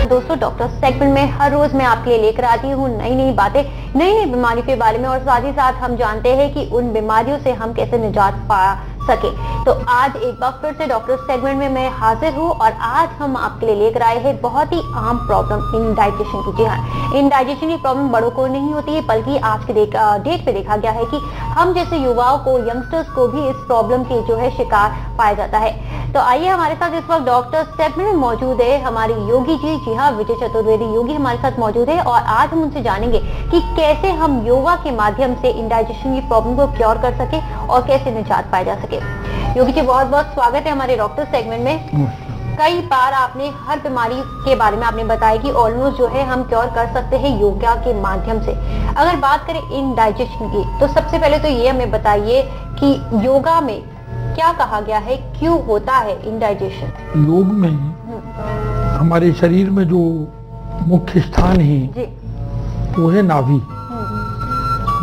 दोस्तों, doctor segment में हर रोज मैं आपके लिए लेकर आती हूँ नई नई बातें, नई नई बीमारियों के बारे में, और साथ ही साथ हम जानते हैं कि उन बीमारियों से हम कैसे निजात पा सके। तो आज एक बार फिर से डॉक्टर सेगमेंट में मैं हाजिर हूँ और आज हम आपके लिए लेकर आए हैं बहुत ही आम प्रॉब्लम इंडाइजेशन की। जी हाँ, इंडाइजेशन की प्रॉब्लम बड़ों को नहीं होती है, बल्कि आज के डेट पे देखा गया है कि हम जैसे युवाओं को, यंगस्टर्स को भी इस प्रॉब्लम की जो है शिकार पाया जाता है। तो आइए, हमारे साथ इस वक्त डॉक्टर सेगमेंट में मौजूद है हमारी योगी जी। जी हाँ, विजय चतुर्वेदी योगी हमारे साथ मौजूद है और आज हम उनसे जानेंगे कि कैसे हम योगा के माध्यम से इंडाइजेशन की प्रॉब्लम को क्योर कर सके और कैसे निजात पाया जा सके। योगी जी, बहुत बहुत स्वागत है हमारे डॉक्टर सेगमेंट में। कई बार आपने हर बीमारी के बारे में आपने बताया कि ऑलमोस्ट जो है हम क्योर कर सकते हैं योगा के माध्यम से। अगर बात करें इंडाइजेशन की, तो सबसे पहले तो ये हमें बताइए कि योगा में क्या कहा गया है, क्यों होता है इंडाइजेशन? योग में हमारे शरीर में जो मुख्य स्थान है वो है नाभि।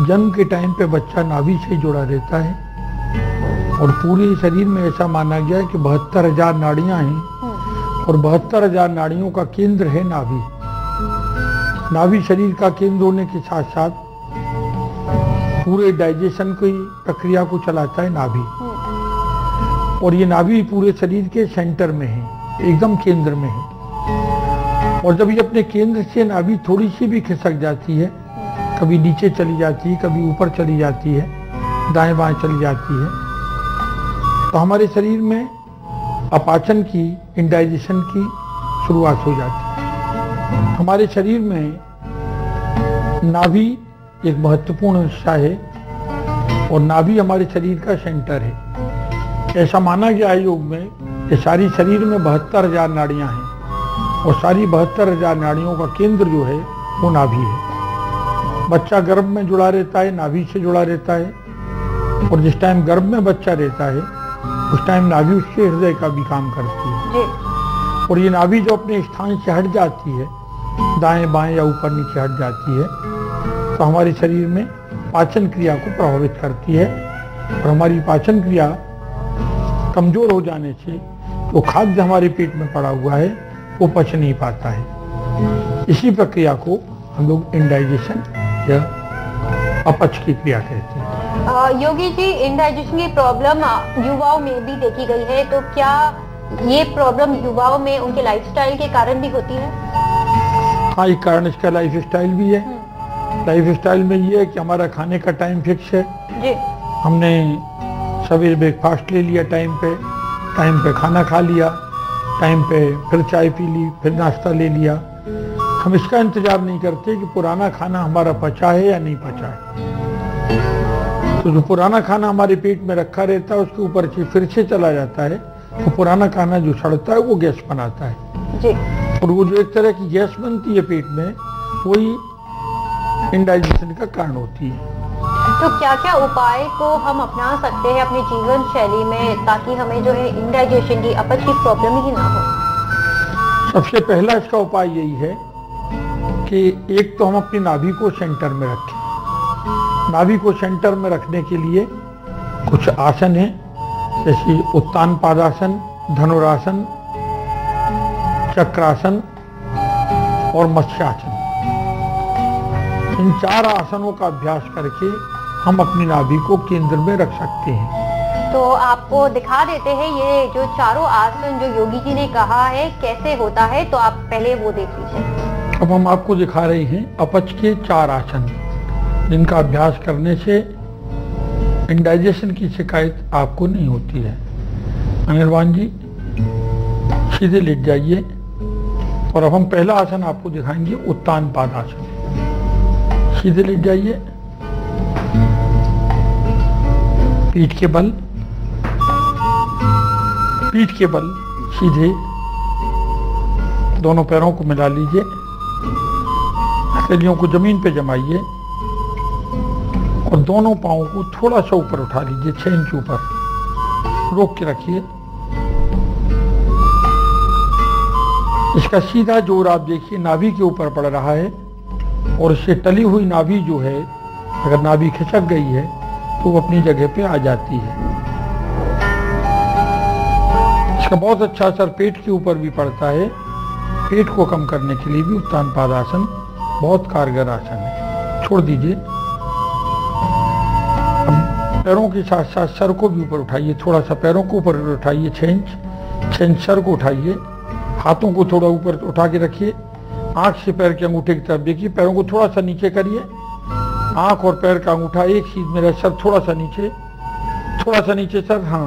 जन्म के टाइम पे बच्चा नाभि से जुड़ा रहता है और पूरे शरीर में ऐसा माना गया है कि 72,000 नाड़ियां हैं और 72,000 नाड़ियों का केंद्र है नाभि। नाभि शरीर का केंद्र होने के साथ साथ पूरे डाइजेशन की प्रक्रिया को चलाता है नाभि। और ये नाभि पूरे शरीर के सेंटर में है, एकदम केंद्र में है। और जब ये अपने केंद्र से नाभि थोड़ी सी भी खिसक जाती है, कभी नीचे चली जाती है, कभी ऊपर चली जाती है, दाएं बाएं चली जाती है, तो हमारे शरीर में अपाचन की, इंडाइजेशन की शुरुआत हो जाती है। हमारे शरीर में नाभि एक महत्वपूर्ण हिस्सा है और नाभि हमारे शरीर का सेंटर है। ऐसा माना गया है योग में कि सारी शरीर में 72,000 नाड़ियां हैं और सारी 72,000 नाड़ियों का केंद्र जो है वो नाभि है। बच्चा गर्भ में जुड़ा रहता है, नाभि से जुड़ा रहता है और जिस टाइम गर्भ में बच्चा रहता है उस टाइम नाभि उसके हृदय का भी काम करती है। और ये नाभि जो अपने स्थान से हट जाती है, दाएं बाएं या ऊपर नीचे हट जाती है, तो हमारे शरीर में पाचन क्रिया को प्रभावित करती है और हमारी पाचन क्रिया कमजोर हो जाने से जो खाद्य हमारे पेट में पड़ा हुआ है वो पच नहीं पाता है। इसी प्रक्रिया को हम लोग इंडाइजेशन या अपच की क्रिया कहते हैं। योगी जी, इंडाइजेशन की प्रॉब्लम युवाओं में भी देखी गई है, तो क्या ये प्रॉब्लम युवाओं में उनके लाइफस्टाइल के कारण भी होती है? हाँ, एक कारण इसका लाइफस्टाइल भी है। लाइफस्टाइल में ये है कि हमारा खाने का टाइम फिक्स है जी। हमने सवेरे ब्रेकफास्ट ले लिया, टाइम पे खाना खा लिया, टाइम पे फिर चाय पी ली, फिर नाश्ता ले लिया। हम इसका इंतजार नहीं करते कि पुराना खाना हमारा पचा है या नहीं पचा है। तो जो पुराना खाना हमारे पेट में रखा रहता है उसके ऊपर से फिर से चला जाता है, तो पुराना खाना जो सड़ता है वो गैस बनाता है जी। और वो जो एक तरह की गैस बनती है पेट में, वही इंडाइजेशन का कारण होती है। तो क्या क्या उपाय को हम अपना सकते हैं अपनी जीवन शैली में ताकि हमें जो है इंडाइजेशन की, अपच की प्रॉब्लम ही ना हो? सबसे पहला इसका उपाय यही है कि एक तो हम अपनी नाभि को सेंटर में रखें। नाभि को सेंटर में रखने के लिए कुछ आसन हैं, जैसे उत्तान पादासन, धनुरासन, चक्रासन और मत्स्यासन। इन 4 आसनों का अभ्यास करके हम अपनी नाभि को केंद्र में रख सकते हैं। तो आपको दिखा देते हैं ये जो चारों आसन जो योगी जी ने कहा है कैसे होता है, तो आप पहले वो देख लीजिए। अब हम आपको दिखा रहे हैं अपच के 4 आसन, जिनका अभ्यास करने से इंडाइजेशन की शिकायत आपको नहीं होती है। अनिर्बान जी, सीधे लेट जाइए और अब हम पहला आसन आपको दिखाएंगे, उत्तान पादासन। सीधे लेट जाइए, पीठ के बल सीधे दोनों पैरों को मिला लीजिए, हथेलियों को जमीन पे जमाइए और दोनों पांवों को थोड़ा सा ऊपर उठा लीजिए, 6 इंच ऊपर रोक के रखिए। इसका सीधा जोर आप देखिए नाभि के ऊपर पड़ रहा है और इससे टली हुई नाभि जो है, अगर नाभि खिसक गई है तो वो अपनी जगह पे आ जाती है। इसका बहुत अच्छा असर पेट के ऊपर भी पड़ता है पेट को कम करने के लिए भी उत्तान पादासन बहुत कारगर आसन है। छोड़ दीजिए। पैरों के साथ साथ सर को भी ऊपर उठाइए, थोड़ा सा पैरों को ऊपर उठाइए, 6 इंच सर को उठाइए, हाथों को थोड़ा ऊपर उठा के रखिए, आंख से पैर के अंगूठे की तरफ देखिए, पैरों को थोड़ा सा नीचे करिए, आंख और पैर का अंगूठा एक सीध में रहे, सर थोड़ा सा नीचे सर, हाँ,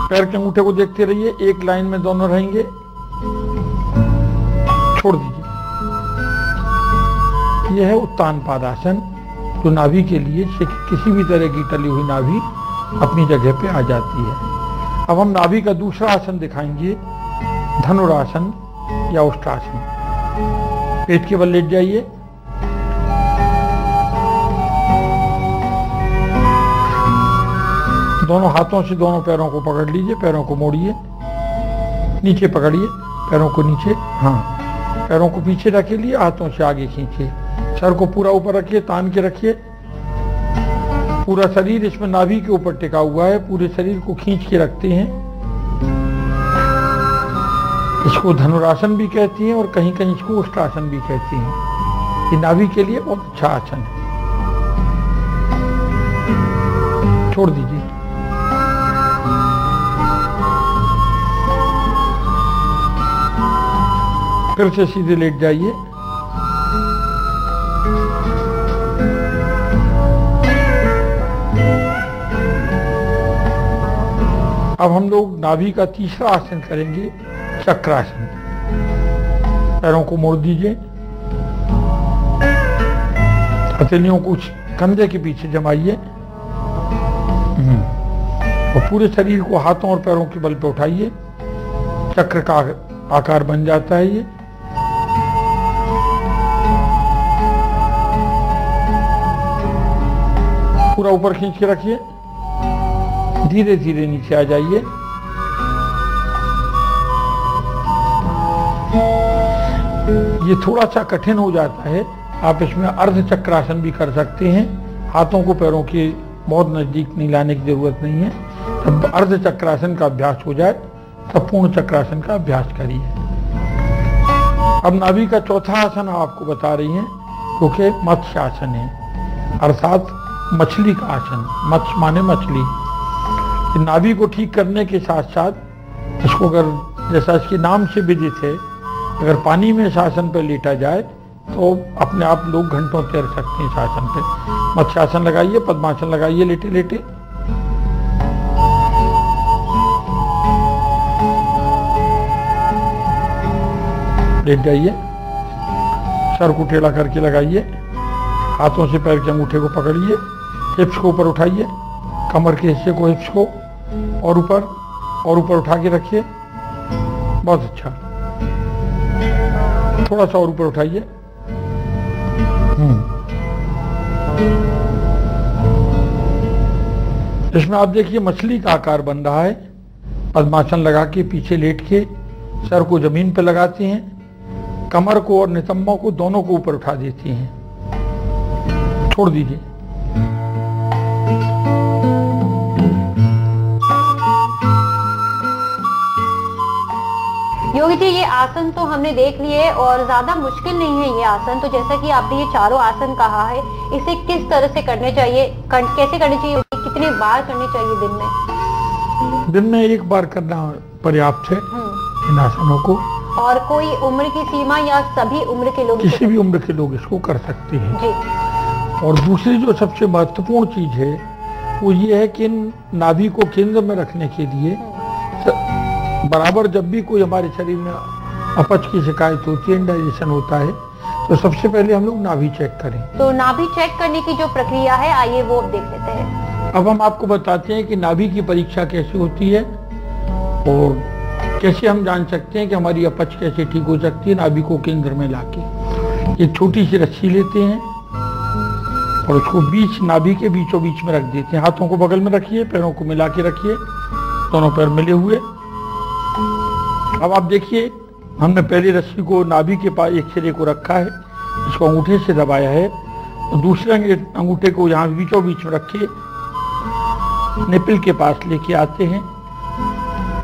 पैर के अंगूठे को देखते रहिए, एक लाइन में दोनों रहेंगे। छोड़ दीजिए। यह है उत्तान पादासन, जो नाभि के लिए किसी भी तरह की टली हुई नाभि अपनी जगह पे आ जाती है। अब हम नाभि का दूसरा आसन दिखाएंगे, धनुरासन या उष्ट्रासन। पेट के बल लेट जाइए, दोनों हाथों से दोनों पैरों को पकड़ लीजिए, पैरों को मोड़िए, नीचे पकड़िए, पैरों को नीचे, हाँ, पैरों को पीछे रखे लिए, हाथों से आगे खींचिए, सर को पूरा ऊपर रखिए, तान के रखिए, पूरा शरीर इसमें नाभि के ऊपर टिका हुआ है, पूरे शरीर को खींच के रखते हैं। इसको धनुरासन भी कहती हैं और कहीं कहीं इसको उष्ट्रासन भी कहती हैं। ये नाभि के लिए बहुत अच्छा आसन है। छोड़ दीजिए। फिर से सीधे लेट जाइए। अब हम लोग नाभि का तीसरा आसन करेंगे, चक्रासन। पैरों को मोड़ दीजिए, हथेलियों को कंधे के पीछे जमाइए और पूरे शरीर को हाथों और पैरों के बल पर उठाइए। चक्र का आकार बन जाता है ये। पूरा ऊपर खींच के रखिए, धीरे धीरे नीचे आ जाइए। ये थोड़ा सा कठिन हो जाता है, आप इसमें अर्ध चक्रासन भी कर सकते हैं। हाथों को पैरों के बहुत नजदीक नहीं लाने की जरूरत नहीं है। जब अर्ध चक्रासन का अभ्यास हो जाए तब पूर्ण चक्रासन का अभ्यास करिए। अब नाभि का चौथा आसन आपको बता रही हैं, जो कि मत्स्य आसन है, अर्थात मछली का आसन। मत्स्य माने मछली। नाभि को ठीक करने के साथ साथ इसको अगर, जैसा इसके नाम से विदित है, अगर पानी में इस आसन पर लेटा जाए तो अपने आप लोग घंटों तैर सकते हैं इस आसन पे। मत्स्यासन लगाइए, पद्मासन लगाइए, लेटे लेटे। लेट जाइए, सर को टेढ़ा करके लगाइए, हाथों से पैर के अंगूठे को पकड़िए, हिप्स को ऊपर उठाइए, कमर के हिस्से को, हिप्स को और ऊपर उठा के रखिए। बहुत अच्छा, थोड़ा सा और ऊपर उठाइए। इसमें आप देखिए मछली का आकार बन रहा है। पद्मासन लगा के पीछे लेट के सर को जमीन पर लगाते हैं, कमर को और नितंबों को दोनों को ऊपर उठा देती हैं। छोड़ दीजिए। योगी जी, ये आसन तो हमने देख लिए और ज्यादा मुश्किल नहीं है ये आसन। तो जैसा कि आपने ये चारों आसन कहा है, इसे किस तरह से करने चाहिए, कैसे करने चाहिए, कितने बार करने चाहिए दिन में? दिन में एक बार करना पर्याप्त है इन आसनों को। और कोई उम्र की सीमा या सभी उम्र के लोग? किसी भी उम्र के लोग इसको कर सकते हैं जी। और दूसरी जो सबसे महत्वपूर्ण चीज है वो ये है कि इन नाभि को केंद्र में रखने के लिए बराबर जब भी कोई हमारे शरीर में अपच की शिकायत होती है, इंडाइजेशन होता है, तो सबसे पहले हम लोग नाभि चेक करें। तो नाभि चेक करने की जो प्रक्रिया है, आइए वो देख लेते हैं। अब हम आपको बताते हैं कि नाभि की परीक्षा कैसे होती है और कैसे हम जान सकते हैं कि हमारी अपच कैसे ठीक हो सकती है। नाभि को केंद्र में लाके एक छोटी सी रस्सी लेते हैं और उसको बीच नाभि के बीचों बीच में रख देते हैं। हाथों को बगल में रखिए, पैरों को मिला के रखिए, दोनों पैर मिले हुए। अब आप देखिए, हमने पहली रस्सी को नाभि के पास एक सिरे को रखा है, इसको अंगूठे से दबाया है, और दूसरे अंगूठे को यहाँ बीचों बीच में रखे निपिल के पास लेके आते हैं।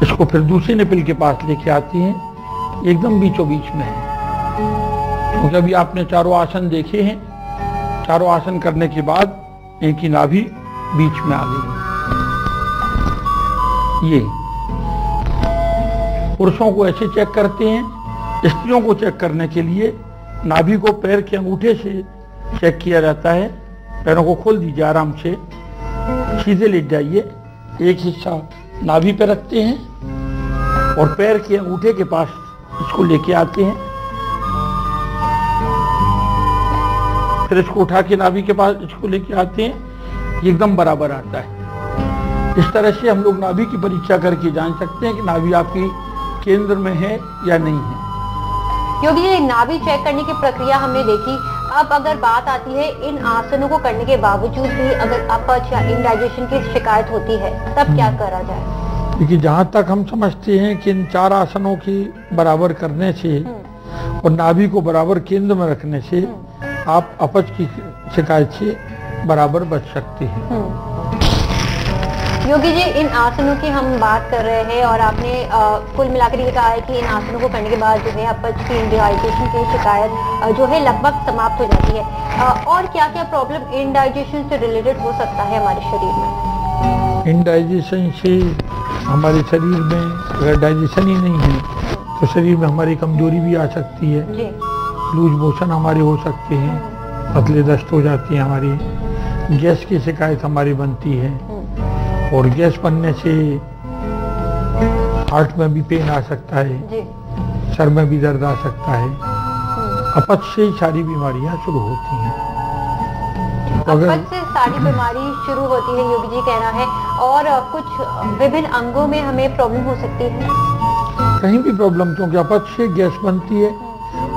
इसको फिर दूसरे निपिल के पास लेके आते हैं एकदम बीचों बीच में है। क्योंकि अभी आपने चारों आसन देखे हैं, चारों आसन करने के बाद एक ही नाभि बीच में आ गई। ये पुरुषों को ऐसे चेक करते हैं, स्त्रियों को चेक करने के लिए नाभि को पैर के अंगूठे से चेक किया जाता है। पैरों को खोल दीजिए, आराम से सीधे लेट जाइए, एक हिस्सा नाभि पे रखते हैं और पैर के अंगूठे के पास इसको लेके आते हैं, फिर इसको उठा के नाभि के पास इसको लेके आते हैं, एकदम बराबर आता है। इस तरह से हम लोग नाभि की परीक्षा करके जान सकते हैं कि नाभि आपकी केंद्र में है या नहीं है। योगी जी, नाभि चेक करने की प्रक्रिया हमने देखी। अब अगर बात आती है इन आसनों को करने के बावजूद भी अगर अपच या इंडाइजेशन की शिकायत होती है, तब क्या करा जाए? देखिए, जहाँ तक हम समझते हैं कि इन 4 आसनों की बराबर करने से और नाभि को बराबर केंद्र में रखने से आप अपच की शिकायत से बराबर बच सकते हैं। योगी जी, इन आसनों की हम बात कर रहे हैं और आपने कुल मिलाकर ये कहा है कि इन आसनों को करने के बाद जो है अपच की, इंडाइजेशन की शिकायत जो है लगभग समाप्त हो जाती है। और क्या क्या प्रॉब्लम इंडाइजेशन से रिलेटेड हो सकता है हमारे शरीर में? इंडाइजेशन से हमारे शरीर में अगर डाइजेशन ही नहीं है तो शरीर में हमारी कमजोरी भी आ सकती है जी। लूज मोशन हमारे हो सकते हैं, पतले दस्त हो जाती है हमारी, गैस की शिकायत हमारी बनती है और गैस बनने से हार्ट में भी पेन आ सकता है जी। सर में भी दर्द आ सकता है। अपच से ही सारी बीमारियां शुरू होती हैं। अपच से सारी बीमारी शुरू होती है, योगी जी कहना है। और कुछ विभिन्न अंगों में हमें प्रॉब्लम हो सकती है? कहीं भी प्रॉब्लम, क्योंकि अपच से गैस बनती है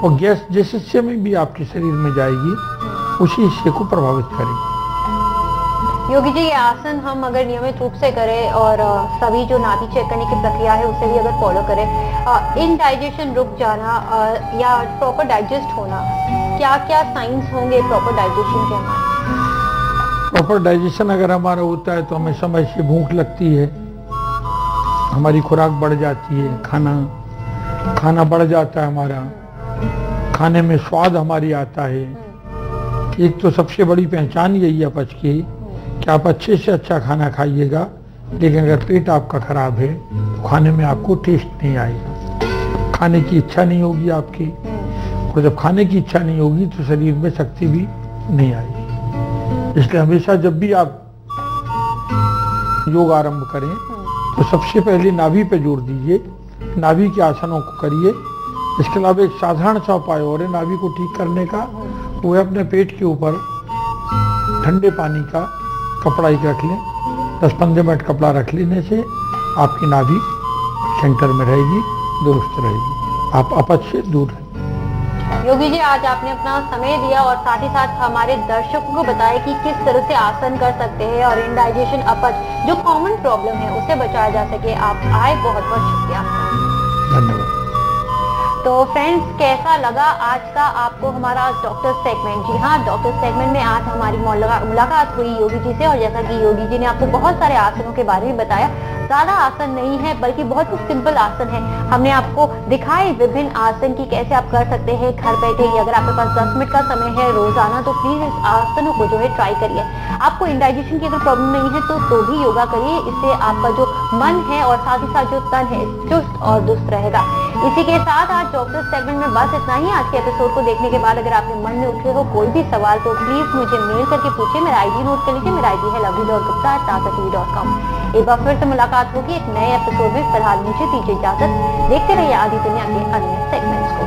और गैस जिस हिस्से में भी आपके शरीर में जाएगी उसी हिस्से को प्रभावित करेगी। योगी जी, ये आसन हम अगर नियमित रूप से करें और सभी जो नाभि चेक करने की प्रक्रिया है उसे भी अगर फॉलो करें, इनडाइजेशन रुक जाना या प्रॉपर डाइजेस्ट होना, क्या क्या साइंस होंगे प्रॉपर डाइजेशन के? हमारे प्रॉपर डाइजेशन अगर हमारा होता है तो हमें समय से भूख लगती है, हमारी खुराक बढ़ जाती है, खाना बढ़ जाता है हमारा, खाने में स्वाद हमारी आता है। एक तो सबसे बड़ी पहचान यही है अपच की कि आप अच्छे से अच्छा खाना खाइएगा, लेकिन अगर पेट आपका खराब है तो खाने में आपको टेस्ट नहीं आएगा, खाने की इच्छा नहीं होगी आपकी, और जब खाने की इच्छा नहीं होगी तो शरीर में शक्ति भी नहीं आएगी। इसलिए हमेशा जब भी आप योग आरंभ करें तो सबसे पहले नाभि पे जोर दीजिए, नाभि के आसनों को करिए। इसके अलावा एक साधारण सा उपाय और है नाभि को ठीक करने का, वो है अपने पेट के ऊपर ठंडे पानी का कपड़ा ही रख लें, 10-15 मिनट कपड़ा रख लेने से आपकी नाभि सेंटर में रहेगी, दुरुस्त रहेगी, आप अपच से दूर रहेंगे। योगी जी, आज आपने अपना समय दिया और साथ ही साथ हमारे दर्शकों को बताया कि किस तरह से आसन कर सकते हैं और इंडाइजेशन, अपच जो कॉमन प्रॉब्लम है उसे बचाया जा सके। आप आए, बहुत बहुत शुक्रिया आपका। धन्यवाद। तो फ्रेंड्स, कैसा लगा आज का आपको हमारा डॉक्टर सेगमेंट? जी हाँ, डॉक्टर सेगमेंट में आज हमारी मुलाकात हुई योगी जी से और जैसा कि योगी जी ने आपको बहुत सारे आसनों के बारे में बताया, ज्यादा आसन नहीं है बल्कि बहुत ही सिंपल आसन है। हमने आपको दिखाए विभिन्न आसन की कैसे आप कर सकते हैं घर बैठे ही। अगर आपके पास 10 मिनट का समय है रोजाना तो प्लीज इस आसनों को जो है ट्राई करिए। आपको इंडाइजेशन की अगर प्रॉब्लम नहीं है तो भी योगा करिए, इससे आपका जो मन है और साथ ही साथ जो तन है चुस्त और दुरुस्त रहेगा। इसी के साथ आज डॉक्टर सेगमेंट में बस इतना ही। आज के एपिसोड को देखने के बाद अगर आपके मन में उठे हो कोई भी सवाल तो प्लीज मुझे मेल करके पूछिए। मेरा आईडी नोट कर लीजिए, मेरा आईडी है lovely.gupta@tazatv.com। एक बार फिर से मुलाकात होगी एक नए एपिसोड में। फिलहाल मुझे दीजिए इजाजत, देखते रहिए आदि दुनिया के अन्य सेगमेंट्स को।